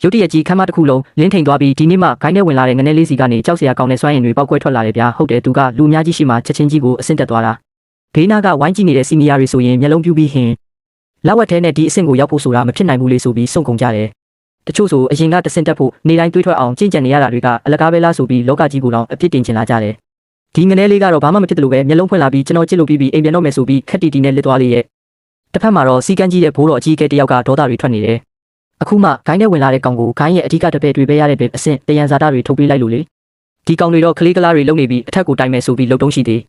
ရုတ်တရက်ကြီးခမ်းမတစ်ခုလုံးလင်းထိန်သွားပြီးဒီနေ့မှဂိုင်းထဲဝင်လာတဲ့ငနဲလေးစီကနေကြောက်စရာကောင်းတဲ့စွမ်းရည်တွေပေါက်ကွဲထွက်လာတယ်ဗျာဟုတ်တယ်သူကလူအများကြီးရှိမှချက်ချင်းကြီးကိုအဆင့်တက်သွားတာဘေးနာကဝိုင်းကြည့်နေတဲ့စီနီယာတွေဆိုရင်မျက်လုံးပြူးပြီးဟင်လက်ဝက်ထဲနဲ့ဒီအဆင့်ကိုရောက်ဖို့ဆိုတာမဖြစ်နိုင်ဘူးလေဆိုပြီးစုံကုန်ကြတယ်တချို့ဆိုအရင်ကတဆင့်တက်ဖို့နေတိုင်းတွေးထွက်အောင်ကြင်ကြံနေရတာတွေကအလကားပဲလားဆိုပြီးလောကကြီးကိုတော့အပြစ်တင်ချင်လာကြတယ်ဒီငနဲလေးကတော့ဘာမှမဖြစ်တယ်လို့ပဲမျက်လုံးဖွင့်လာပြီးကျွန်တော်ကြည့်လို့ပြီးအိမ်ပြန်တော့မယ်ဆိုပြီးခက်တီတီနဲ့လစ်သွားလေရဲ့တစ်ဖက်မှာတော့စီကန်းကြီးတဲ့ဘိုးတော်အကြီးကဲတယောက်ကဒေါသတွေထွက်နေတယ်အခုမှဂိုင်းထဲဝင်လာတဲ့ကောင်ကိုဂိုင်းရဲ့အဓိကတပည့်တွေပဲရတဲ့ပဲအဆင့်တယံဇာတာတွေထုတ်ပေးလိုက်လို့လေဒီကောင်တွေတော့ကလေးကလားတွေလုံနေပြီးအထက်ကိုတိုင်မယ်ဆိုပြီးလုံတုံးရှိသေး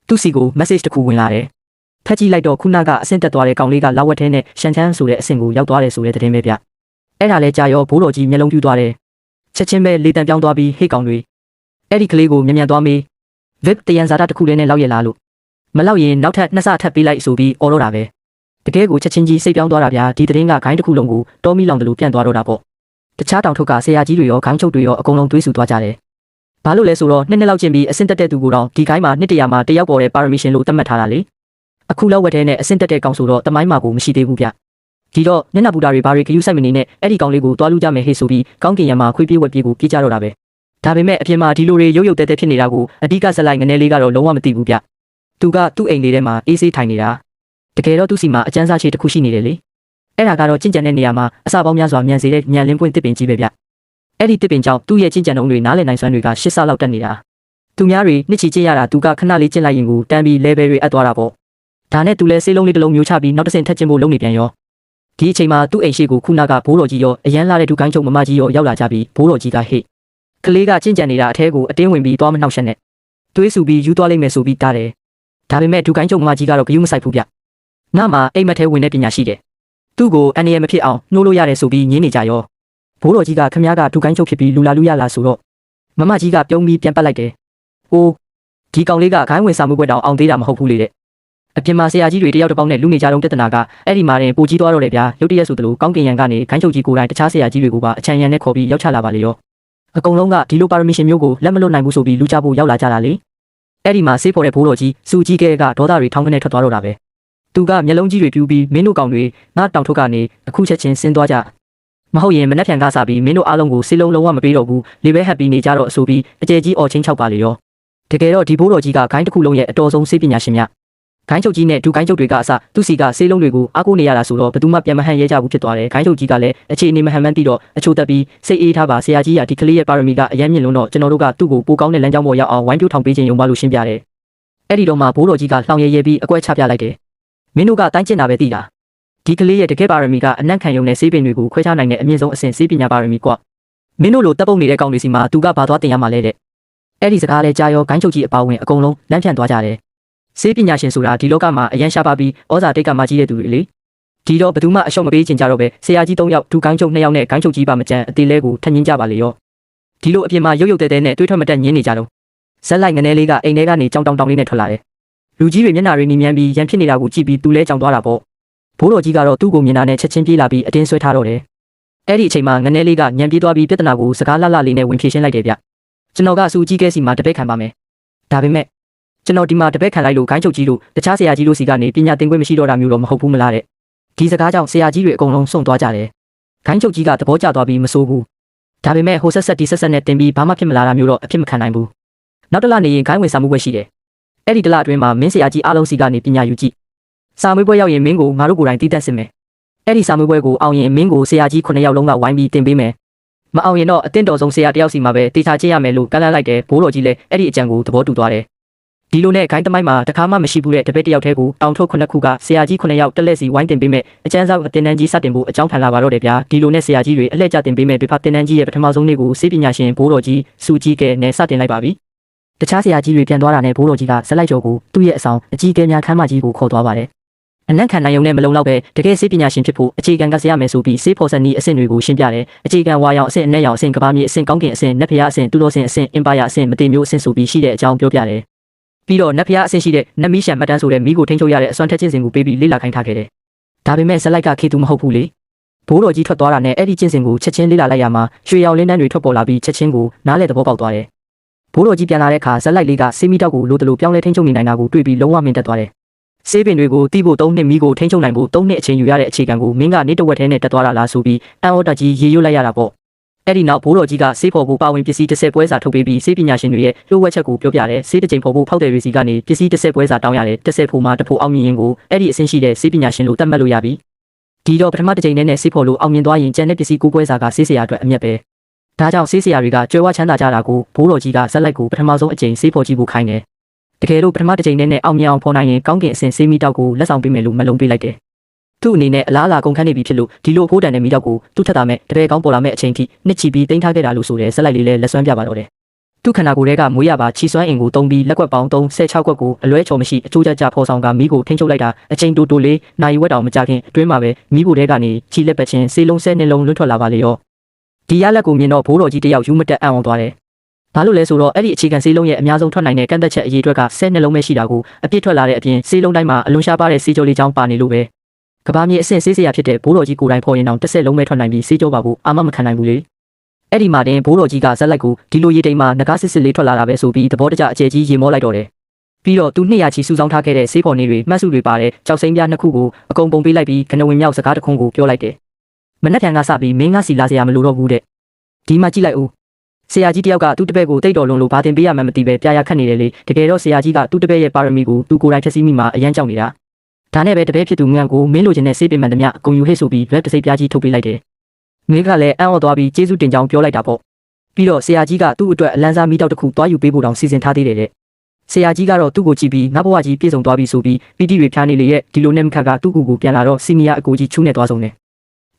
သူ့စီကို message တစ်ခုဝင်လာတယ်ဖက်ကြည့်လိုက်တော့ခုနကအဆင့်တက်သွားတဲ့ကောင်လေးကလောက်ဝက်ထဲနဲ့ရှန်ချန်းဆိုတဲ့အဆင့်ကိုရောက်သွားတယ်ဆိုတဲ့သတင်းပဲဗျအဲ့ဒါလဲကြာရောဘိုးတော်ကြီးမျက်လုံးပြူးသွားတယ်ချက်ချင်းပဲလေတံပြောင်းသွားပြီးဟေ့ကောင်တွေအဲ့ဒီကလေးကိုမြန်မြန်သွားမေး VIP တယံဇာတာတစ်ခုလေးနဲ့လောက်ရလားလို့မလောက်ရင်နောက်ထပ်နှစ်ဆထပ်ပေးလိုက်ဆိုပြီးအော်တော့တာပဲတကယ်ကိုချက်ချင်းကြီးစိတ်ပြောင်းသွားတာဗျာဒီသတင်းကဂိုင်းတစ်ခုလုံးကိုတောမီလောင်တယ်လို့ပြန်သွားတော့တာပေါ့တခြားတောင်ထုတ်ကဆရာကြီးတွေရောဂိုင်းချုပ်တွေရောအကုန်လုံးတွေးဆူသွားကြတယ်ဘာလို့လဲဆိုတော့နှစ်လောက်ချင်းပြီးအဆင့်တက်တဲ့သူကိုတော့ဒီဂိုင်းမှာနှစ်တရာမှာတယောက်ပေါ်တဲ့ပါရမီရှင်လို့သတ်မှတ်ထားတာလေအခုလောက်ဝက်ထဲနဲ့အဆင့်တက်တဲ့ကောင်ဆိုတော့တမိုင်းမှာကိုမရှိသေးဘူးဗျဒီတော့မျက်နှာပူတာတွေဘာတွေခယူးဆိုင်မနေနဲ့အဲ့ဒီကောင်လေးကိုတွားလူကြမယ်ဟေ့ဆိုပြီးကောင်းကင်ရံမှာခွေးပြေးဝက်ပြေးကိုပြေးကြတော့တာပဲဒါပေမဲ့အပြင်မှာဒီလိုတွေရုပ်ရုပ်တဲတဲဖြစ်နေတာကိုအဓိကဇက်လိုက်ငနေလေးကတော့လုံးဝမသိဘူးဗျသူကသူ့အိမ်လေးထဲမှာအေးဆေးထိုင်နေတာတကယ်တော့သူ့စီမှာအကျန်းစားရှိတစ်ခုရှိနေတယ်လေအဲ့ဒါကတော့ကျင့်ကြံတဲ့နေရာမှာအစာပေါင်းများစွာမြန်စေတဲ့ညံလင်းပွင့်တစ်ပင်ကြီးပဲဗျအဲ့ဒီတစ်ပင်ကြောင့်သူ့ရဲ့ကျင့်ကြံနှုန်းတွေနားလည်နိုင်စွမ်းတွေက၈ဆလောက်တက်နေတာသူများတွေနှစ်ချီကျင့်ရတာသူကခဏလေးကျင့်လိုက်ရင်ကိုတန်းပြီး level တွေအပ်သွားတာပေါ့ဒါနဲ့သူလဲစေးလုံးလေးတစ်လုံးမျိုးချပြီးနောက်တစ်ဆင့်ထက်ကျင့်ဖို့လုပ်နေပြန်ရောဒီအချိန်မှာသူ့အိမ်ရှိကိုခုနကဘိုးတော်ကြီးရောအရန်လာတဲ့ဒုကိုင်းချုပ်မမကြီးရောရောက်လာကြပြီးဘိုးတော်ကြီးကဟေ့ကလေးကကျင့်ကြံနေတာအထဲကိုအတင်းဝင်ပြီးသွားမနှောက်ရှက်နဲ့တွေးဆူပြီးယူသွားလိုက်မယ်ဆိုပြီးတားတယ်ဒါပေမဲ့ဒုကိုင်းချုပ်မမကြီးကတော့ဂယုမဆိုင်ဘူးဗျငါမှအိမ်မက်ထဲဝင်တဲ့ပညာရှိတယ်သူ့ကိုအန်ရမဖြစ်အောင်နှိုးလို့ရတယ်ဆိုပြီးညင်းနေကြရောဘိုးတော်ကြီးကခမည်းကဒုကိုင်းချုပ်ဖြစ်ပြီးလူလာလူရလာဆိုတော့မမကြီးကပြုံးပြီးပြန်ပတ်လိုက်တယ်အိုးဒီကောင်လေးကဂိုင်းဝင်စာမှုပွဲတောင်အောင်သေးတာမဟုတ်ဘူးလေတဲ့အပြင်မှာဆရာကြီးတွေတယောက်တစ်ပေါက်နဲ့လူနေကြတော့ပြဿနာကအဲ့ဒီမှာတင်ပိုကြီးသွားတော့တယ်ဗျာရုတ်တရက်ဆိုသလိုကောင်းကင်ရံကနေဂိုင်းချုပ်ကြီးကိုယ်တိုင်တခြားဆရာကြီးတွေကိုပါအချမ်းရံနဲ့ခေါ်ပြီးရောက်ချလာပါလေရောအကုန်လုံးကဒီလိုပါရမီရှင်မျိုးကိုလက်မလွတ်နိုင်ဘူးဆိုပြီးလူကြဖို့ရောက်လာကြတာလေအဲ့ဒီမှာဆေးဖော်တဲ့ဘိုးတော်ကြီးစူကြီးကဲကဒေါသတွေထောင်းကနေထွက်သွားတော့တာပဲသူကမျက်လုံးကြီးတွေပြူပြီးမင်းတို့ကောင်တွေငါတောင်ထုတ်ကနေအခုချက်ချင်းဆင်းသွားကြမဟုတ်ရင်မနှက်ဖြန်ကားစားပြီးမင်းတို့အားလုံးကိုစေးလုံးလုံးဝမပေးတော့ဘူးလေပဲဟက်ပြီးနေကြတော့အဆိုပြီးအကျယ်ကြီးအော်ချင်းချောက်ပါလေရောတကယ်တော့ဒီဘိုးတော်ကြီးကဂိုင်းတစ်ခုလုံးရဲ့အတော်ဆုံးစေးပညာရှင်များဂိုင်းချုပ်ကြီးနဲ့ဒုဂိုင်းချုပ်တွေကအစသူ့စီကစေးလုံးတွေကိုအားကိုးနေရတာဆိုတော့ဘယ်သူမှပြန်မဟန်ရဲကြဘူးဖြစ်သွားတယ်ဂိုင်းချုပ်ကြီးကလည်းအခြေအနေမဟန်မှန်းသိတော့အချို့တက်ပြီးစိတ်အေးထားပါဆရာကြီးကဒီကလေးရဲ့ပါရမီကအယမ်းမြင့်လုံးတော့ကျွန်တော်တို့ကသူ့ကိုပိုကောင်းတဲ့လမ်းကြောင်းပေါ်ရောက်အောင်ဝိုင်းပြိုးထောင်ပေးခြင်းရုံပါလို့ရှင်းပြတယ်အဲ့ဒီတော့မှဘိုးတော်ကြီးကလှောင်ရဲရဲပြီးအကွက်ချပြလိုက်တယ်မင်းတို့ကတိုင်းကျင့်တာပဲသိလားဒီကလေးရဲ့တကယ်ပါရမီကအနံ့ခံယုံနဲ့စေးပင်တွေကိုခွဲခြားနိုင်တဲ့အမြင့်ဆုံးအဆင့်စေးပညာပါရမီကွမင်းတို့လိုတပ်ပုတ်နေတဲ့ကောင်တွေစီမှာသူကဘာသွားတင်ရမှာလဲတဲ့အဲ့ဒီစကားလဲကြားရောဂိုင်းချုပ်ကြီးအပါဝင်အကုန်လုံးလမ်းဖြန့်သွားကြတယ်စေးပညာရှင်ဆိုတာဒီလောကမှာအရန်ရှားပါပြီးဩဇာတိတ်ကမှကြီးတဲ့သူတွေလေဒီတော့ဘယ်သူမှအရှော့မပေးချင်ကြတော့ပဲဆရာကြီး၃ယောက်ဒုဂိုင်းချုပ်၂ယောက်နဲ့ဂိုင်းချုပ်ကြီးပါမကြမ်းအသေးလဲကိုထပ်ညင်းကြပါလေရောဒီလိုအပြင်မှာရုပ်ရုပ်တဲတဲနဲ့တွေးထွက်မတက်ညင်းနေကြတော့ဇက်လိုက်ငနဲလေးကအိမ်ထဲကနေကြောင်တောင်လေးနဲ့ထွက်လာတယ်လူကြီးတွေမျက်နှာတွေနီမြန်းပြီးရန်ဖြစ်နေတာကိုကြည့်ပြီးသူလဲကြောင်သွားတာပေါ့ဘိုးတော်ကြီးကတော့သူ့ကိုမြင်တာနဲ့ချက်ချင်းပြေးလာပြီးအတင်းဆွဲထားတော့တယ်အဲ့ဒီအချိန်မှာငနဲလေးကညံပြေးသွားပြီးပြဿနာကိုစကားလှလှလေးနဲ့ဝင်ဖြေရှင်းလိုက်တယ်ဗျကျွန်တော်ကစူကြီးကဲစီမှာတပည့်ခံပါမယ်ဒါပေမဲ့ကျွန်တော်ဒီမှာတပည့်ခံလိုက်လို့ဂိုင်းချုပ်ကြီးလို့တခြားဆရာကြီးလို့စီကနေပညာသင်ခွင့်မရှိတော့တာမျိုးတော့မဟုတ်ဘူးမလားတဲ့ဒီစကားကြောင့်ဆရာကြီးတွေအကုန်လုံးစွန့်သွားကြတယ်ဂိုင်းချုပ်ကြီးကသဘောကျသွားပြီးမစိုးဘူးဒါပေမဲ့ဟိုဆက်ဆက်ဒီဆက်ဆက်နဲ့တင်ပြီးဘာမှဖြစ်မလာတာမျိုးတော့အဖြစ်မခံနိုင်ဘူးနောက်တစ်လနေရင်ဂိုင်းဝင်စာမှုပွဲရှိတယ်အဲ့ဒီတစ်လအတွင်းမှာမင်းဆရာကြီးအားလုံးစီကနေပညာယူကြည့်စာမေးပွဲရောက်ရင်မင်းကိုငါတို့ကိုယ်တိုင်တည်တတ်စစ်မယ်အဲ့ဒီစာမေးပွဲကိုအောင်ရင်မင်းကိုဆရာကြီး9ယောက်လုံးကဝိုင်းပြီးတင်ပေးမယ်မအောင်ရင်တော့အတင်းတော်ဆုံးဆရာတယောက်စီမှာပဲတေချာချင်းရမယ်လို့ကမ်းလှမ်းလိုက်တယ်ဘိုးတော်ကြီးလည်းအဲ့ဒီအကြံကိုသဘောတူသွားတယ်ဒီလိုနဲ့ဂိုင်းသမိုင်းမှာတခါမှမရှိဘူးတဲ့တပည့်တယောက်တည်းကိုတောင်ထုတ်9ခုကဆရာကြီး9ယောက်တက်လက်စီဝိုင်းတင်ပေးမယ်အကျန်းစားအတင်တန်းကြီးစတင်ဖို့အကြောင်းထန်လာပါတော့တယ်ဗျာဒီလိုနဲ့ဆရာကြီးတွေအလှည့်ကျတင်ပေးမယ်ပြဖတင်တန်းကြီးရဲ့ပထမဆုံးနေ့ကိုစေပညာရှင်ဘိုးတော်ကြီးစူကြီးကဲနဲ့စတင်လိုက်ပါပြီတခြားဆရာကြီးတွေပြန်သွားတာနဲ့ဘိုးတော်ကြီးကဇက်လိုက်ကျော်ကိုသူ့ရဲ့အဆောင်အကြီးကဲများခမ်းမကြီးကိုခေါ်သွားပါတယ်အနက်ခံနိုင်ုံနဲ့မလုံလောက်ပဲတကယ်စေပညာရှင်ဖြစ်ဖို့အခြေခံကဆရာမယ်ဆိုပြီးစေဖော်ဆန်နီအဆင့်တွေကိုရှင်းပြတယ်အခြေခံဝါရောင်အဆင့်အနက်ရောင်အဆင့်ကဘာမြေအဆင့်ကောင်းကင်အဆင့်နက်ဖျားအဆင့်တူတော်ဆင့်အဆင့်အင်ပါယာအဆင့်မတိမျိုးအဆင့်ဆိုပြီးရှိတဲ့အကြောင်းပြောပြတယ်ပြီးတော့နက်ဖျားအဆင့်ရှိတဲ့နက်မီးရှံမှတ်တမ်းဆိုတဲ့မီးကိုထိန်းချုပ်ရတဲ့အစွမ်းထက်ချင်းစင်ကိုပေးပြီးလေ့လာခိုင်းထားခဲ့တယ်ဒါပေမဲ့ဇက်လိုက်ကခေသူမဟုတ်ဘူးလေဘိုးတော်ကြီးထွက်သွားတာနဲ့အဲ့ဒီချင်းစင်ကိုချက်ချင်းလေ့လာလိုက်ရမှာရွှေရောင်လင်းတန်းတွေထွက်ပေါ်လာပြီးချက်ချင်းကိုနားလေသဘောပေါက်သွားတယ်ဘိုးတော်ကြီးပြန်လာတဲ့အခါဇက်လိုက်လေးကစေးမီတောက်ကိုလိုတလို့ပြောင်းလဲထိန်းချုပ်နေနိုင်တာကိုတွေ့ပြီးလုံးဝမြင်တတ်သွားတယ် ဆေးပင်တွေကိုတီးဖို့3နှစ်မီးကိုထိန်းချုပ်နိုင်ဖို့3နှစ်အချိန်ယူရတဲ့အခြေခံကိုမင်းကနေတဝက်ထဲနဲ့တက်သွားတာလားဆိုပြီးအန်အော်တာကြီးရေရွတ်လိုက်ရတာပေါ့အဲ့ဒီနောက်ဘိုးတော်ကြီးကဆေးဖော်ဖို့ပါဝင်ပစ္စည်း10ပွဲစာထုတ်ပေးပြီးဆေးပညာရှင်တွေရဲ့လိုဝက်ချက်ကိုပြောပြတယ်ဆေးတစ်ချိန်ဖော်ဖို့ဖောက်တယ်တွေစီကနေပစ္စည်း10ပွဲစာတောင်းရတယ်10ဖို့မှာတဖို့အောင်မြင်ရင်ကိုအဲ့ဒီအဆင့်ရှိတဲ့ဆေးပညာရှင်လို့သတ်မှတ်လို့ရပြီဒီတော့ပထမတစ်ချိန်နဲ့ဆေးဖော်လို့အောင်မြင်သွားရင်ကျန်တဲ့ပစ္စည်း9ပွဲစာကဆေးဆရာအတွက်အမြတ်ပဲဒါကြောင့်ဆေးဆရာတွေကကြွယ်ဝချမ်းသာကြတာကိုဘိုးတော်ကြီးကဇက်လိုက်ကိုပထမဆုံးအကြိမ်ဆေးဖော်ကြည့်ဖို့ခိုင်းတယ်တကယ်လို့ပထမတစ်ချိန်နဲ့အောင်မြင်အောင်ဖော်နိုင်ရင်ကောင်းကင်အဆင့်ဆေးမီတောက်ကိုလက်ဆောင်ပေးမယ်လို့မလုံးပေးလိုက်တယ်သူ့အနေနဲ့အလားအလာကုန်ခန်းနေပြီဖြစ်လို့ဒီလိုဖိုးတန်တဲ့မီတောက်ကိုသူ့ထက်တာမဲ့တပည့်ကောင်းပေါ်လာမဲ့အချိန်ထိနှစ်ချီပြီးတင်ထားခဲ့တာလို့ဆိုတယ်ဇက်လိုက်လေးလည်းလက်စွမ်းပြပါတော့တယ်သူ့ခန္ဓာကိုယ်ထဲကမွေးရပါချီစွမ်းအင်ကိုတုံးပြီးလက်ကွက်ပေါင်း36ကွက်ကိုအလွဲချော်မရှိအချိုးကျကျဖော်ဆောင်ကမီးကိုထိန်းချုပ်လိုက်တာအချိန်တိုတိုလေးနိုင်ဝက်တောင်မကြခင်အတွင်းမှာပဲမီးကိုထဲကနေချီလက်ပတ်ချင်းစေလုံးဆဲနှလုံးလွတ်ထွက်လာပါလေရောဒီရလက်ကိုမြင်တော့ဘိုးတော်ကြီးတယောက်ယူမတက်အံ့အောင်သွားတယ်ဘာလို့လဲဆိုတော့အဲ့ဒီအခြေခံဆေးလုံးရဲ့အများဆုံးထွက်နိုင်တဲ့ကန့်သက်ချက်အရေးအတွက်က10နှလုံးပဲရှိတာကိုအပြည့်ထွက်လာတဲ့အပြင်ဆေးလုံးတိုင်းမှာအလွန်ရှားပါတဲ့ဆေးကြောလေးချောင်းပါနေလို့ပဲကဘာမြေအဆင့်ဆေးဆရာဖြစ်တဲ့ဘိုးတော်ကြီးကိုယ်တိုင်ဖော်ရင်တော့10လုံးပဲထွက်နိုင်ပြီးဆေးကြောပါဖို့အာမမခံနိုင်ဘူးလေအဲ့ဒီမှာတင်ဘိုးတော်ကြီးကဇက်လိုက်ကိုဒီလိုရေတိမ်မှာငကားစစ်စစ်လေးထွက်လာတာပဲဆိုပြီးသဘောတကျအကျယ်ကြီးရေမောလိုက်တော့တယ်ပြီးတော့သူ200ချီစုဆောင်းထားခဲ့တဲ့ဆေးဖော်နေတွေမှတ်စုတွေပါတဲ့ကြောက်စိမ်းပြား2ခုကိုအကုန်ပုံပေးလိုက်ပြီးခဏဝင်မြောက်စကားတစ်ခုကိုပြောလိုက်တယ်မနက်ဖြန်ကစပြီးမင်းကစီလာစရာမလိုတော့ဘူးတဲ့ဒီမှာကြည့်လိုက်ဦးဆရာကြီးတယောက်ကသူ့တပည့်ကိုတိတ်တော်လွန်လို့ဘာတင်ပေးရမှန်းမသိပဲပြာရခတ်နေတယ်လေတကယ်တော့ဆရာကြီးကသူ့တပည့်ရဲ့ပါရမီကိုသူကိုယ်တိုင်ဖြည့်ဆည်းမိမှာအရန်ကြောက်နေတာဒါနဲ့ပဲတပည့်ဖြစ်သူငန်းကိုမင်းလိုချင်တဲ့ဆေးပင်မှန်သမျှအကုန်ယူဟိတ်ဆိုပြီးလက်တစိပ်ပြားကြီးထုတ်ပေးလိုက်တယ်ငွေကလည်းအံ့ဩသွားပြီးကျေးဇူးတင်ကြောင်းပြောလိုက်တာပေါ့ပြီးတော့ဆရာကြီးကသူ့အတွက်အလန်းစားမီးတောက်တစ်ခုသွားယူပေးဖို့တောင်စီစဉ်ထားသေးတယ်တဲ့ဆရာကြီးကတော့သူ့ကိုကြည့်ပြီးငါဘဝကြီးပြည့်စုံသွားပြီဆိုပြီးပီတိတွေဖြားနေလေရဲ့ဒီလိုနဲ့မခက်ကသူ့ကိုပြန်လာတော့စီနီယာအကိုကြီးချူးနဲ့သွားဆုံးတယ်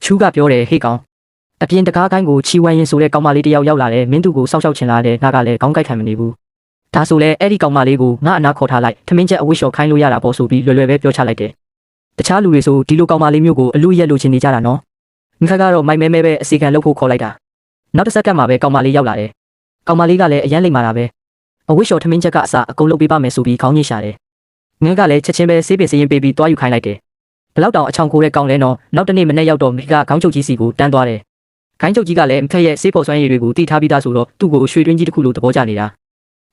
ချူးကပြောတယ်ဟေ့ကောင်အပြင်တကားကိုင်းကိုချီဝိုင်းရင်ဆိုတဲ့ကောင်မလေးတယောက်ရောက်လာတယ်မင်းသူကိုစောက်ရှောက်ချင်လာတယ်ငါကလည်းခေါင်းကိုက်ခံမနေဘူးဒါဆိုလဲအဲ့ဒီကောင်မလေးကိုငါအနာခေါ်ထားလိုက်ထမင်းချက်အဝိရှော်ခိုင်းလို့ရတာပေါ့ဆိုပြီးလွယ်လွယ်ပဲပြောချလိုက်တယ်တခြားလူတွေဆိုဒီလိုကောင်မလေးမျိုးကိုအလူရက်လိုချင်နေကြတာနော်ငါကတော့မိုက်မဲမဲပဲအစီကံလုပ်ဖို့ခေါ်လိုက်တာနောက်တစ်စက္ကန့်မှာပဲကောင်မလေးရောက်လာတယ်ကောင်မလေးကလည်းအရန်လိမ့်မာတာပဲအဝိရှော်ထမင်းချက်ကအစားအကုန်လုပ်ပေးပါမယ်ဆိုပြီးခေါင်းညှိရှာတယ်ငါကလည်းချက်ချင်းပဲဆေးပင်စရင်ပေးပြီးတွားယူခိုင်းလိုက်တယ်ဘလောက်တောင်အချောင်ကိုတဲ့ကောင်လဲနော်နောက်တနေ့မနေ့ရောက်တော့မိကခေါင်းချုပ်ကြီးစီကိုတန်းသွားတယ်ခိုင်းချုပ်ကြီးကလည်းဖက်ရဲ့ဆေးပေါ်စွမ်းရည်တွေကိုတီးထားပြီးသားဆိုတော့သူ့ကိုရွှေတွင်းကြီးတစ်ခုလိုသဘောကျနေတ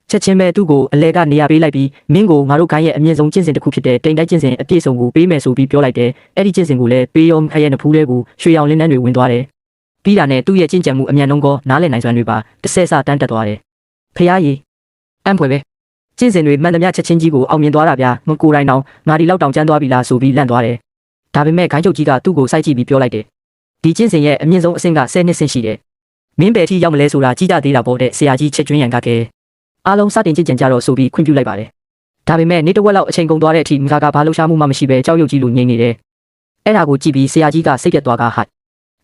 ာချက်ချင်းပဲသူ့ကိုအလဲကနေရာပေးလိုက်ပြီးမင်းကိုငါတို့ခိုင်းရဲ့အမြင့်ဆုံးကျင့်စဉ်တစ်ခုဖြစ်တဲ့တိမ်တိုက်ကျင့်စဉ်အပြည့်စုံကိုပေးမယ်ဆိုပြီးပြောလိုက်တယ်အဲ့ဒီကျင့်စဉ်ကိုလည်းပေးရောဖက်ရဲ့နဖူးလေးကိုရွှေရောင်လင်းနှန်းတွေဝင်သွားတယ်ပြီးတာနဲ့သူ့ရဲ့ကျင့်ကြံမှုအမြန်လုံးကောနားလည်နိုင်စွမ်းတွေပါတစ်ဆယ်ဆတန်းတက်သွားတယ်ဖျားရည်အံ့ဖွယ်ပဲကျင့်စဉ်တွေမှန်သမျှချက်ချင်းကြီးကိုအောင်မြင်သွားတာဗျာငကိုယ်တိုင်တောင်ငါဒီလောက်တောင်ကျန်းသွားပြီလားဆိုပြီးလန့်သွားတယ်ဒါပေမဲ့ခိုင်းချုပ်ကြီးကသူ့ကိုစိုက်ကြည့်ပြီးပြောလိုက်တယ်ဒီကျင့်စဉ်ရဲ့အမြင့်ဆုံးအဆင့်က10နှစ်ဆင့်ရှိတယ်မင်းပဲထိရောက်မလဲဆိုတာကြီးကြသေးတာပေါ့တဲ့ဆရာကြီးချက်ကျွင်းရန်ကကဲအားလုံးစတင်ကြင်ကြတော့ဆိုပြီးခွင့်ပြုလိုက်ပါတယ်ဒါပေမဲ့နေ့တစ်ဝက်လောက်အချိန်ကုန်သွားတဲ့အထိငါကဘာလှုပ်ရှားမှုမှမရှိပဲကြောက်ရွံ့ကြီးလိုငြိမ်နေတယ်အဲ့ဒါကိုကြည့်ပြီးဆရာကြီးကစိတ်ပြတ်သွားကဟိုက်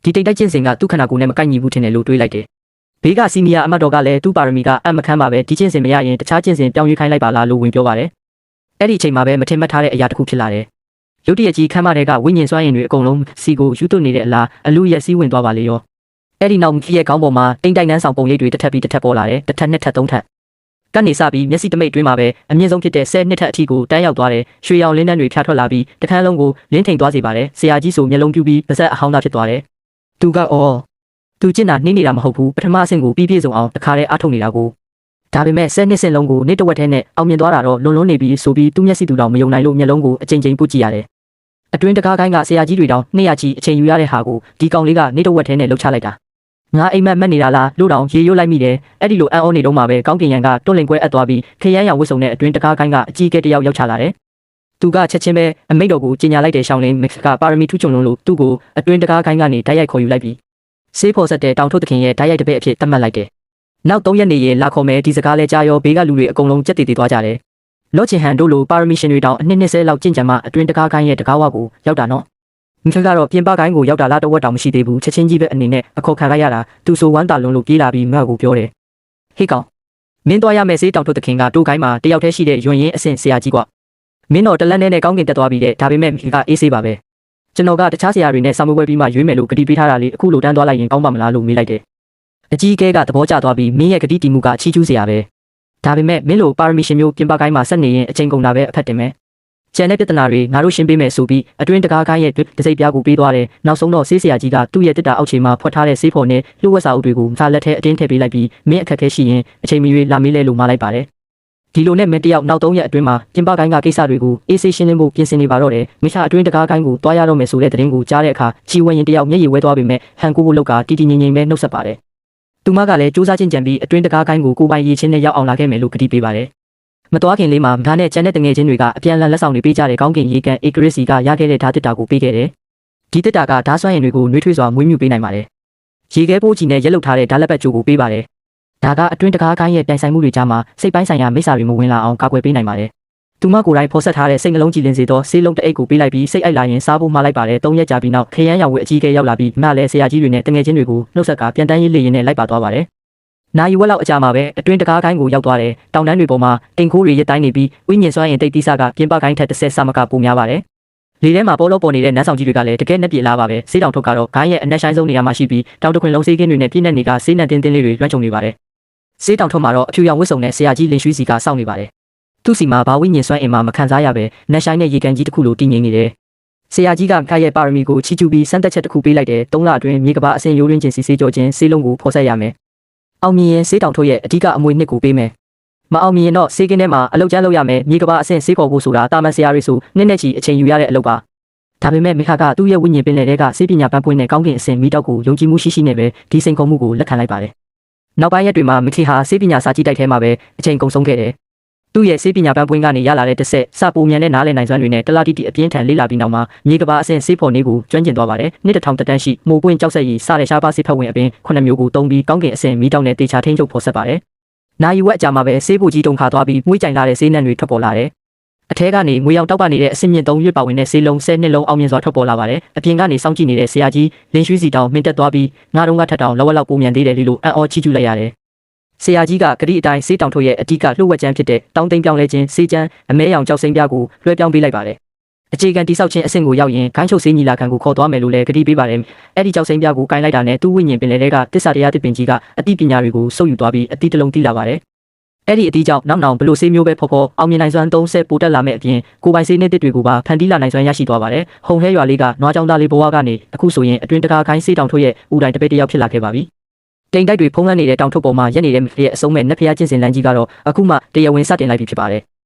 ဒီတိတ်တိုက်ကျင့်စဉ်ကသူ့ခန္ဓာကိုယ်နဲ့မကိုက်ညီဘူးထင်တယ်လို့တွေးလိုက်တယ်ဘေးကစီနီယာအမတ်တော်ကလည်းသူ့ပါရမီကအမခန်းပါပဲဒီကျင့်စဉ်မရရင်တခြားကျင့်စဉ်ပြောင်းရွှေ့ခိုင်းလိုက်ပါလားလို့ဝင်ပြောပါတယ်အဲ့ဒီအချိန်မှာပဲမထင်မှတ်ထားတဲ့အရာတစ်ခုဖြစ်လာတယ်ရုတ်တရက်ကြီးခမ်းမတဲ့ကဝိညာဉ်စွမ်းရည်တွေအကုန်လုံးစီကိုယူသွနေတဲ့အလားအလူရက်စီးဝင်သွားပါလေရောအဲ့ဒီနောက်ကြီးရဲ့ခေါင်းပေါ်မှာတိမ်တိုက်နှန်းဆောင်ပုံရိပ်တွေတစ်ထပ်ပြီးတစ်ထပ်ပေါ်လာတယ်တစ်ထပ်နှစ်ထပ်သုံးထပ်ကနေစပြီးမျက်စိတမိတ်တွင်းမှာပဲအမြင့်ဆုံးဖြစ်တဲ့10နှစ်ထပ်အထိကိုတန်းရောက်သွားတယ်ရွှေရောင်လင်းနှန်းတွေဖြာထွက်လာပြီးတခန်းလုံးကိုလင်းထိန်သွားစေပါတယ်ဆရာကြီးဆိုမျက်လုံးပြူပြီးပါဇက်အဟောင်းသားဖြစ်သွားတယ်သူကသူကျင့်တာနှိမ့်နေတာမဟုတ်ဘူးပထမအဆင့်ကိုပြည့်စုံအောင်တခါတည်းအားထုတ်နေတာကိုဒါပေမဲ့10နှစ်ဆင့်လုံးကိုနေ့တစ်ဝက်ထဲနဲ့အောင်မြင်သွားတာတော့လွန်လွန်းနေပြီဆိုပြီးသူ့မျက်စိသူတော်မယုံနိုင်လို့မျက်လုံးကိုအကြိမ်ကြိမ်ပုတ်ကြည့်ရတယ်အတွင်းတကားကိုင်းကဆရာကြီးတွေတောင်200ချီအချိန်ယူရတဲ့ဟာကိုဒီကောင်လေးကနေ့တစ်ဝက်ထဲနဲ့လှုပ်ချလိုက်တာငါအိမ်မက်မက်နေတာလားလို့တောင်ရေရွတ်လိုက်မိတယ်အဲ့ဒီလိုအံ့ဩနေတော့မှပဲကောင်းကင်ရန်ကတွန့်လင်ကွဲအပ်သွားပြီးခရမ်းရောင်ဝတ်စုံနဲ့အတွင်းတကားကိုင်းကအကြီးအကဲတယောက်ရောက်ချလာတယ်သူကချက်ချင်းပဲအမိတ်တော်ကိုကြီးညာလိုက်တဲ့ရှောင်းလင်းမက်စ်ကပါရမီထူးချွန်လုံးလို့သူ့ကိုအတွင်းတကားကိုင်းကနေတိုက်ရိုက်ခေါ်ယူလိုက်ပြီးဆေးဖော်ဆက်တဲ့တောင်ထုတ်သခင်ရဲ့တိုက်ရိုက်တပည့်အဖြစ်သတ်မှတ်လိုက်တယ်နောက်3ရက်နေရင်လာခေါ်မယ်ဒီစကားလဲကြားရောဘေးကလူတွေအကုန်လုံးကြက်တည်တည်သွားကြတယ်လော့ချင်ဟန်တို့လိုပါရမီရှင်တွေတောင်အနှစ်20လောက်ကျင့်ကြံမှအတွင်းတကားကိုင်းရဲ့တကားဝကိုရောက်တာနော်မိခကတော့ပြင်ပကိုင်းကိုရောက်တာလားတဝက်တောင်မရှိသေးဘူးချက်ချင်းကြီးပဲအနေနဲ့အခေါ်ခံလိုက်ရတာသူဆိုဝမ်းတာလွန်လို့ပြေးလာပြီးငါ့ကိုပြောတယ်ဟေ့ကောင်မင်းသွားရမယ်စေးတောင်ထုတ်သခင်ကတိုးကိုင်းမှာတယောက်တည်းရှိတဲ့ယွန်ရင်အဆင့်ဆရာကြီးကွာမင်းတော့တလက်နဲ့ကောင်းကင်တက်သွားပြီတဲ့ဒါပေမဲ့မိခကအေးဆေးပါပဲကျွန်တော်ကတခြားဆရာတွေနဲ့စာမွေးပွဲပြီးမှရွေးမယ်လို့ဂတိပေးထားတာလေအခုလိုတန်းသွားလိုက်ရင်ကောင်းပါမလားလို့မေးလိုက်တယ်အကြီးအကဲကသဘောကျသွားပြီးမင်းရဲ့ဂတိတီမှုကအချီးကျူးစရာပဲဒါပေမဲ့မင်းလိုပါရမီရှင်မျိုးပြင်ပကိုင်းမှာဆက်နေရင်အချိန်ကုန်တာပဲအဖက်တင်မယ်ကျန်တဲ့ပြဿနာတွေငါတို့ရှင်းပေးမယ်ဆိုပြီးအတွင်းတကားကိုင်းရဲ့တစိပ်ပြားကိုပေးသွားတယ်နောက်ဆုံးတော့ဆေးဆရာကြီးကသူ့ရဲ့တစ်တာအောက်ခြေမှာဖွက်ထားတဲ့ဆေးဖော်နဲ့လှုပ်ဝက်စာအုပ်တွေကိုစာလက်ထဲအတင်းထည့်ပေးလိုက်ပြီးမင်းအခက်ခဲရှိရင်အချိန်မီလာမေးလဲလို့မှားလိုက်ပါတယ် ဒီလိုနဲ့မင်းတယောက်နောက်3ရက်အတွင်းမှာကျင်းပကိုင်းကကိစ္စတွေကိုအေးဆေးရှင်းလင်းဖို့ပြင်ဆင်နေပါတော့တယ်မိရှာအတွင်းတကားကိုင်းကိုတွားရတော့မယ်ဆိုတဲ့သတင်းကိုကြားတဲ့အခါချီဝဲရင်တယောက်မျက်ရည်ဝဲသွားပေမဲ့ဟန်ကိုလောက်ကတီတီငင်ငင်ပဲနှုတ်ဆက်ပါတယ်သူမကလည်းစူးစမ်းချင်းကြံပြီးအတွင်းတကားကိုင်းကိုကိုပိုင်ရည်ချင်းနဲ့ရောက်အောင်လာခဲ့မယ်လို့ကတိပေးပါတယ်မတော်ခင်လေးမှာဓာတ်နဲ့ကျန်တဲ့တငယ်ချင်းတွေကအပြန်အလှန်လက်ဆောင်တွေပေးကြတဲ့ကောင်းကင်ရေကန်အေဂရစ်စီကရခဲ့တဲ့ဓာတ်တစ်တာကိုပေးခဲ့တယ်ဒီတစ်တာကဓာတ်စွမ်းရည်တွေကိုနှွေးထွေးစွာမွေးမြူပေးနိုင်ပါတယ်ရေခဲပိုးကြီးနဲ့ရက်လုထားတဲ့ဓာတ်လက်ပတ်ကြိုးကိုပေးပါတယ်ဒါကအတွင်းတကားကိုင်းရဲ့တိုင်ဆိုင်မှုတွေကြားမှာစိတ်ပိုင်းဆိုင်ရာမိစ္ဆာတွေမဝင်လာအောင်ကာကွယ်ပေးနိုင်ပါတယ်။သူမကိုယ်တိုင်ဖော်ဆက်ထားတဲ့စိတ်နှလုံးကြည်လင်စေသောဆေးလုံးတအိတ်ကိုပေးလိုက်ပြီးစိတ်အိုက်လာရင်စားဖို့မှားလိုက်ပါတယ်။3ရက်ကြာပြီးနောက်ခရမ်းရောင်ဝဲအကြီးကဲရောက်လာပြီးမှလည်းဆရာကြီးတွေနဲ့တငယ်ချင်းတွေကိုနှုတ်ဆက်ကပြန်တန်းရေးလေရင်နဲ့လိုက်ပါသွားပါတယ်။နိုင်ဝက်လောက်အကြာမှာပဲအတွင်းတကားကိုင်းကိုရောက်သွားတယ်။တောင်တန်းတွေပေါ်မှာအိမ်ခိုးတွေရက်တိုင်းနေပြီးဝိညာဉ်စွမ်းရင်တိတ်တိစကပြင်းပကိုင်းထက်တစ်ဆက်ဆမကပိုများပါတယ်။လေထဲမှာပေါ်လို့ပေါ်နေတဲ့နန်းဆောင်ကြီးတွေကလည်းတကယ်နဲ့ပြေလာပါပဲ။ဆေးတောင်ထုတ်ကတော့ဂိုင်းရဲ့အနက်ဆိုင်ဆုံးနေရာမှာရှိပြီးတောင်တခွင်လုံးဆေးကင်းတွေနဲ့ပြည့်နေနေတာဆေးနံတင်းတင်းလေးတွေလွှမ်းခြုံနေပါတယ်။ဆေးတောင်ထုတ်မှာတော့အဖြူရောင်ဝတ်စုံနဲ့ဆရာကြီးလင်ရွှေစီကစောင့်နေပါတယ်။သူ့စီမှာဘာဝိညာဉ်စွမ်းအင်မှာမခံစားရပဲနက်ဆိုင်နဲ့ရေကန်ကြီးတစ်ခုလိုတည်ငြိမ်နေတယ်။ဆရာကြီးကခါရဲ့ပါရမီကိုချီကျူပြီးစမ်းသက်ချက်တစ်ခုပေးလိုက်တယ်။3လအတွင်းမြေကဘာအစင်ရိုးရင်းချင်းစီစေးကြောခြင်းဆေးလုံးကိုဖော်ဆက်ရမယ်။အောင်မြင်ရင်ဆေးတောင်ထုတ်ရဲ့အဓိကအမွေနှစ်ကိုပေးမယ်။မအောင်မြင်ရင်တော့ဆေးကင်းထဲမှာအလုပ်ကျန်းလုပ်ရမယ်။မြေကဘာအစင်ဆေးခေါ်ဖို့ဆိုတာတာမန်ဆရာတွေဆိုနှစ်နဲ့ချီအချိန်ယူရတဲ့အလုပ်ပါ။ဒါပေမဲ့မိခကသူ့ရဲ့ဝိညာဉ်ပင်လယ်ထဲကဆေးပညာပန်းပွင့်တဲ့ကောင်းကင်အစင်မိတောက်ကိုယုံကြည်မှုရှိရှိနဲ့ပဲဒီစိန်ခေါ်မှုကိုလက်ခံလိုက်ပါတယ်။နောက်ပိုင်းရက်တွေမှာမိခဟာဆေးပညာစာကြည့်တိုက်ထဲမှာပဲအချိန်ကုန်ဆုံးခဲ့တယ်။သူ့ရဲ့ဆေးပညာပန်းပွင့်ကနေရလာတဲ့တစ်ဆက်စပူမြန်တဲ့နားလည်နိုင်စွမ်းတွေနဲ့တလားတိတိအပြင်းထန်လေးလာပြီးနောက်မှာမြေကဘာအစင်ဆေးဖော်နေကိုကျွမ်းကျင်သွားပါတယ်။နှစ်တစ်ထောင်တန်းရှိမိုးပွင့်ကြောက်ဆက်ရည်စတဲ့ရှားပါးဆေးဖက်ဝင်အပြင်9မျိုးကိုတုံးပြီးကောင်းကင်အစင်မိတောက်နဲ့တေချာထိန်းချုပ်ဖော်ဆက်ပါတယ်။နာယီဝက်အကြာမှာပဲဆေးဖို့ကြီးတုံခါသွားပြီးမှုကြိုင်လာတဲ့ဆေးနှံတွေထွက်ပေါ်လာတယ်။အထဲကနေငွေရောင်တောက်ပနေတဲ့အစင်မြင့်3ရွတ်ပါဝင်တဲ့ဆေးလုံး10နှစ်လုံးအောင်မြင်စွာထွက်ပေါ်လာပါတယ်။အပြင်ကနေစောင့်ကြည့်နေတဲ့ဆရာကြီးလင်းရွှေစီတောင်မြင့်တက်သွားပြီးငါတုံးကထက်တောင်လောက်လောက်ပုံမြန်သေးတယ်လို့အံ့ဩချီးကျူးလိုက်ရတယ်။ဆရာကြီးကဂတိအတိုင်းဆေးတောင်ထုတ်ရဲ့အဓိကလှုပ်ဝက်ချမ်းဖြစ်တဲ့တောင်းသိမ်းပြောင်းလဲခြင်းဆေးချမ်းအမဲရောင်ကြောက်စိမ့်ပြားကိုလွှဲပြောင်းပေးလိုက်ပါတယ်။အခြေခံတိဆောက်ခြင်းအဆင့်ကိုရောက်ရင်ခိုင်းချုပ်ဆေးညီလာခံကိုခေါ်သွားမယ်လို့လည်းဂတိပေးပါတယ်။အဲ့ဒီကြောက်စိမ့်ပြားကိုကင်လိုက်တာနဲ့သူ့ဝိညာဉ်ပင်လယ်ထဲကတစ္ဆာတရားတစ်ပင်ကြီးကအတိပညာတွေကိုစုပ်ယူသွားပြီးအတိတလုံးတိလာပါတယ်။အဲ့ဒီအတိကြောင့်နောက်ဘလို့ဆေးမျိုးပဲဖော်အောင်မြင်နိုင်စွမ်း30ပိုတက်လာမဲ့အပြင်ကိုပိုင်ဆေးနဲ့တစ်တွေကိုပါဖန်တီးလာနိုင်စွမ်းရရှိသွားပါတယ်။ဟုံဟဲရွာလေးကနွားကြောင်သားလေးဘဝကနေအခုဆိုရင်အတွင်တကာခိုင်းဆေးတောင်ထုတ်ရဲ့ဦးတိုင်တပိတ်တယောက်ဖြစ်လာခဲ့ပါပြီ။တိမ်တိုက်တွေဖုံးလွှမ်းနေတဲ့တောင်ထုတ်ပေါ်မှာရက်နေတဲ့ရဲ့အစုံမဲ့နက်ဖျားကျင့်စဉ်လမ်းကြီးကတော့အခုမှတရားဝင်စတင်လိုက်ပြီဖြစ်ပါတယ်။